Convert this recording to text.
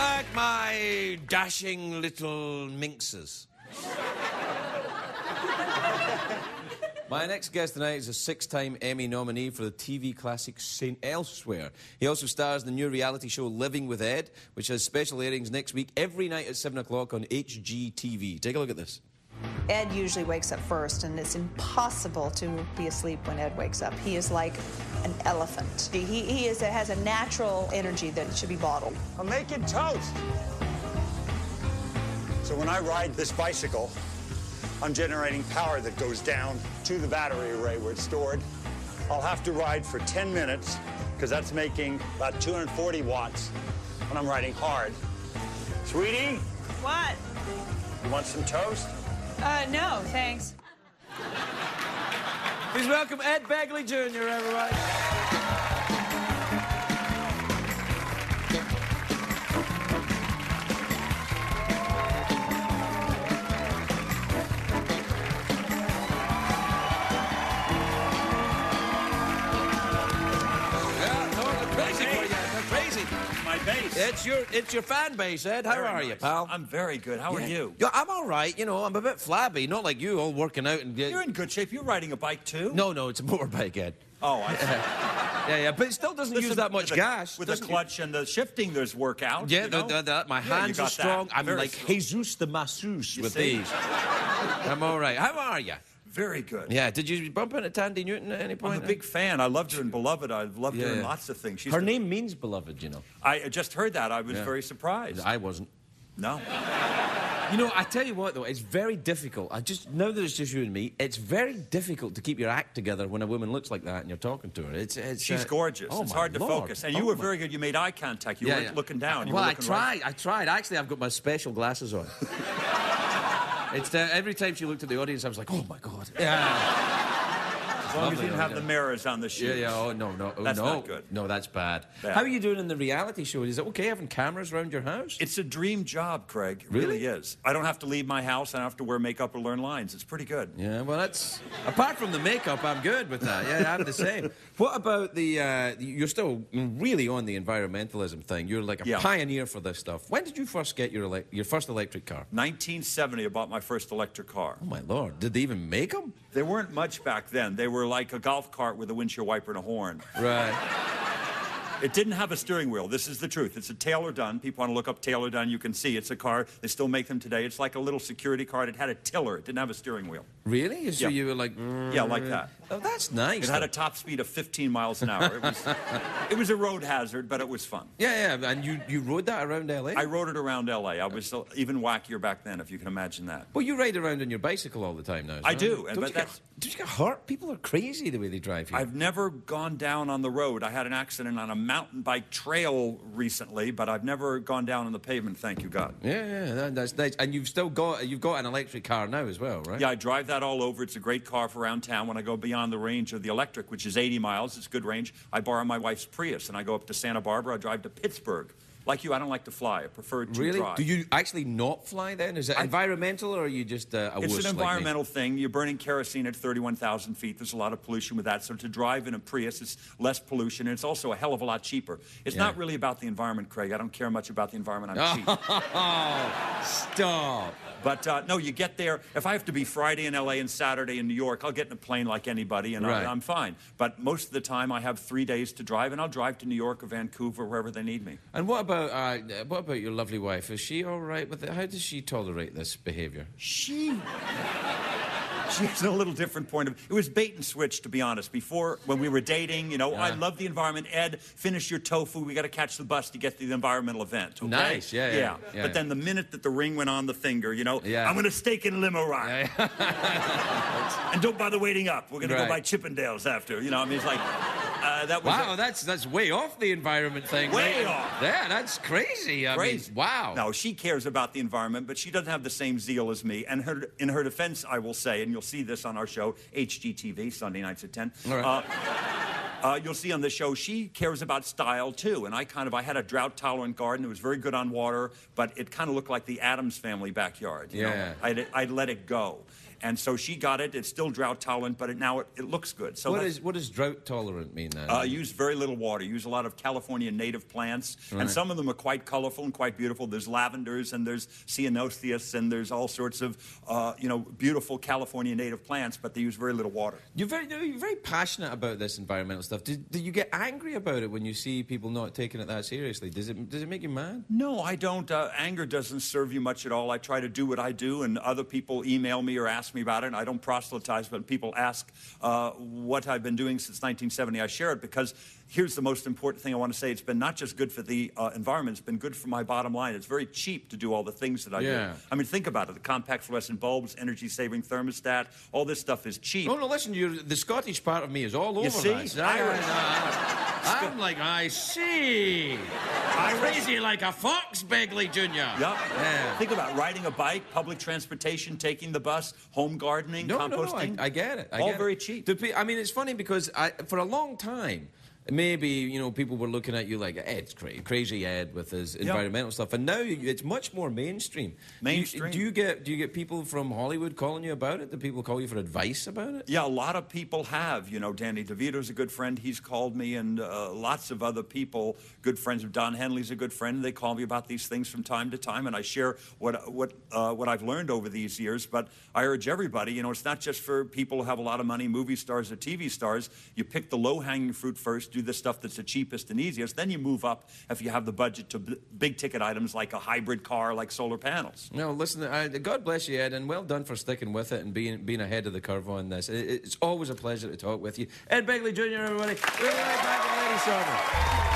back, my dashing little minxes. My next guest tonight is a six-time Emmy nominee for the TV classic St. Elsewhere. He also stars in the new reality show Living with Ed, which has special airings next week every night at 7 o'clock on HGTV. Take a look at this. Ed usually wakes up first, and it's impossible to be asleep when Ed wakes up. He is like an elephant. He has a natural energy that should be bottled. I'm making toast. So when I ride this bicycle, I'm generating power that goes down to the battery array where it's stored. I'll have to ride for 10 minutes because that's making about 240 watts when I'm riding hard. Sweetie? What? You want some toast? No, thanks. Please welcome Ed Begley Jr., everybody. It's your fan base, Ed. How are you, pal? I'm very good. How are you? Yeah, I'm all right. You know, I'm a bit flabby. Not like you, all working out and... You're in good shape. You're riding a bike, too? No, it's a motorbike, Ed. Oh, I see. Yeah, but it still doesn't use that much gas. With the clutch and the shifting, there's workout. Yeah, my hands are strong. I'm very like strong. Jesus the masseuse with these. I'm all right. How are you? Very good. Yeah, did you bump into Tandy Newton at any point? I'm a big fan. I loved her in Beloved. I've loved her in lots of things. Her name means beloved, you know. I just heard that. I was very surprised. I wasn't. No. You know, I tell you what, though, it's very difficult. Now that it's just you and me, it's very difficult to keep your act together when a woman looks like that and you're talking to her. She's gorgeous. It's hard to focus. And you were very good. You made eye contact. You weren't looking down. You were looking right. I tried. Actually, I've got my special glasses on. It's every time she looked at the audience, I was like, oh, my God. Yeah. As long as you didn't have the mirrors on the shoes. Yeah, oh, no. That's not good. No, that's bad. How are you doing in the reality show? Is it okay having cameras around your house? It's a dream job, Craig. It really is. I don't have to leave my house. I don't have to wear makeup or learn lines. It's pretty good. Yeah, well, that's... Apart from the makeup, I'm good with that. Yeah, I'm the same. What about the... You're still really on the environmentalism thing. You're like a pioneer for this stuff. When did you first get your first electric car? 1970, I bought my first electric car. Oh, my Lord. Did they even make them? They weren't much back then. They were like a golf cart with a windshield wiper and a horn. Right. It didn't have a steering wheel. This is the truth. It's a Taylor-Dunn. People want to look up Taylor-Dunn. You can see it's a car. They still make them today. It's like a little security car. It had a tiller. It didn't have a steering wheel. Really? So you were like... Yeah, like that. Oh, that's nice. It had a top speed of 15 miles an hour. It was a road hazard, but it was fun. Yeah. And you rode that around L.A.? I rode it around L.A. I was even wackier back then, if you can imagine that. Well, you ride around on your bicycle all the time now. I do. Don't you get hurt? People are crazy the way they drive here. I've never gone down on the road. I had an accident on a mountain bike trail recently, but I've never gone down on the pavement, thank you, God. Yeah, that's nice. And you've got an electric car now as well, right? Yeah, I drive that all over. It's a great car for around town. When I go beyond the range of the electric, which is 80 miles, it's good range, I borrow my wife's Prius, and I go up to Santa Barbara. I drive to Pittsburgh. Like you, I don't like to fly. I prefer to really? drive. Do you actually not fly then? Is it environmental, or are you just a wuss? It's an environmental thing. You're burning kerosene at 31,000 feet. There's a lot of pollution with that. So to drive in a Prius is less pollution, and it's also a hell of a lot cheaper. It's not really about the environment, Craig. I don't care much about the environment. I'm cheap. Oh, stop. But, no, you get there. If I have to be Friday in L.A. and Saturday in New York, I'll get in a plane like anybody, and I'm fine. But most of the time, I have 3 days to drive, and I'll drive to New York or Vancouver, wherever they need me. And what about your lovely wife? Is she all right with it? How does she tolerate this behavior? She has a little different point of... It was bait and switch, to be honest. Before, when we were dating, you know, I love the environment. Ed, finish your tofu. We got to catch the bus to get to the environmental event. Okay? Nice, yeah. But then the minute that the ring went on the finger, you know, I'm going to steak and limo ride. And don't bother waiting up. We're going to go buy Chippendales after. You know, I mean, it's like... that was wow, that's way off the environment thing. Way off. Yeah, that's crazy. I mean, wow. No, she cares about the environment, but she doesn't have the same zeal as me. And in her defense, I will say, and you'll see this on our show, HGTV, Sunday nights at 10. All right. You'll see on the show, she cares about style, too. And I had a drought-tolerant garden. It was very good on water, but it kind of looked like the Addams Family backyard. You know? I'd let it go. And so she got it. It's still drought tolerant, but now it looks good. So what does drought tolerant mean then? Use very little water. Use a lot of California native plants, and some of them are quite colorful and quite beautiful. There's lavenders, and there's ceanotheus, and there's all sorts of beautiful California native plants, but they use very little water. You're very passionate about this environmental stuff. Do you get angry about it when you see people not taking it that seriously? Does it make you mad? No, I don't. Anger doesn't serve you much at all. I try to do what I do, and other people email me or ask me about it, and I don't proselytize, but people ask what I've been doing since 1970. I share it because here's the most important thing I want to say. It's been not just good for the environment, it's been good for my bottom line. It's very cheap to do all the things that I do. I mean, think about it. The compact fluorescent bulbs, energy-saving thermostat, all this stuff is cheap. No, listen, the Scottish part of me is all over this. I'm like, I see. Crazy like a fox, Begley Jr. Yep. Yeah. Think about riding a bike, public transportation, taking the bus, home gardening, composting. No, I get it. All very cheap. I mean, it's funny because for a long time, maybe, people were looking at you like, Ed's crazy Ed with his environmental stuff. And now it's much more mainstream. Mainstream. Do you get people from Hollywood calling you about it? Do people call you for advice about it? Yeah, a lot of people have. Danny DeVito's a good friend. He's called me, and lots of other people, good friends of Don Henley's a good friend. They call me about these things from time to time, and I share what I've learned over these years. But I urge everybody, it's not just for people who have a lot of money, movie stars or TV stars. You pick the low-hanging fruit first, do the stuff that's the cheapest and easiest, then you move up if you have the budget to big ticket items like a hybrid car, like solar panels. No, listen, God bless you, Ed, and well done for sticking with it and being ahead of the curve on this. It's always a pleasure to talk with you. Ed Begley Jr., everybody. We'll be right back with Lady Summer.